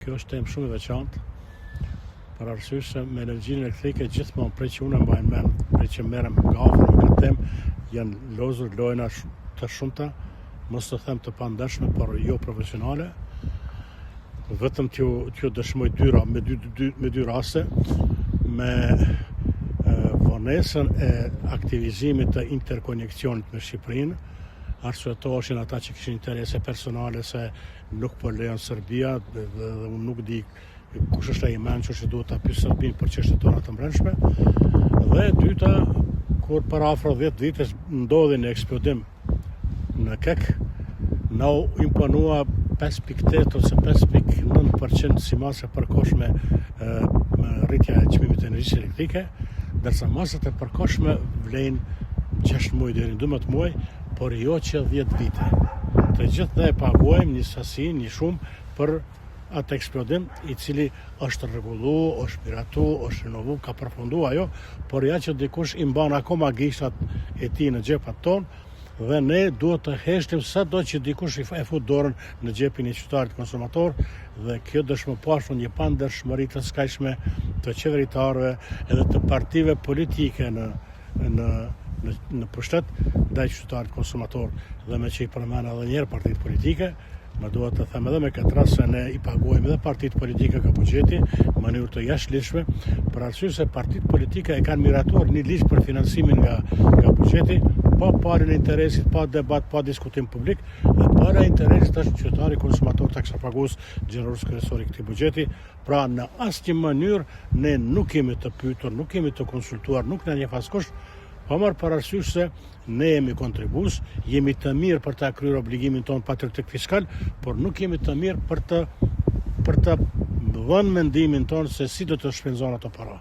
Kjo është temë shumë e veçantë, për arsye se me energjinë elektrike gjithmonë prej që unë mbajnë mend, prej që merrem nga afër me këtë temë, janë lozur lojna të shumta, mos të them të pandashme, por jo profesionale. Vetëm t'ju dëshmoj me dy raste, me vonesën e aktivizimit të interkoneksionit me Shqipërinë. Arsyetoshin ata që kishin interese personale se nuk po lejon Serbia dhe unë nuk di kush është ai mençur që duhet ta pyes Serbinë për çështjet tona të brendshme. Dhe e dyta, kur para afro 10 vitesh ndodhi një eksplodim në Kek, na u imponua 5.8 ose 5.9% si masë e përkohshme rritja e çmimit të energjisë elektrike, ndërsa masat e përkohshme vlejnë 6 muaj deri në 12 muaj, por jo që 10 vite. Të gjithë ne paguajmë një sasi, një shumë për atë eksplodim i cili është rregullu, është miratu, është rinovu, ka përfundu ajo, por ja që dikush i mban akoma gishtat e tij në xhepat tonë dhe ne duhet të heshtim sado që dikush e fut dorën në xhepin e qytetarit konsumator dhe kjo dëshmopashun një pandershmëri të skajshme të qeveritarëve edhe të partive politike në pushtet ndaj qytetarit konsumator dhe me që i përmend edhe një herë partitë politike, më duhet të them edhe me këtë rast se ne i paguajmë edhe partitë politike nga buxheti në mënyrë të jashtëligjshme, për arsye se partitë politike e kanë miratuar një ligj për finansimin nga buxheti, pa parën e interesit, pa debat, pa diskutim publik, dhe para e interesit është qytetari konsumator taksapagues gjenerës kryesor i këtij buxheti. Pra në asnjë mënyrë ne nuk kemi të pyetur, nuk kemi të konsultuar, nuk na njeh askush, pa marrë parasysh se ne jemi kontribues, jemi të mirë për ta kryer obligimin tonë patriotik fiskal, por nuk jemi të mirë për të dhënë mendimin tonë se si do të shpenzojnë ato para.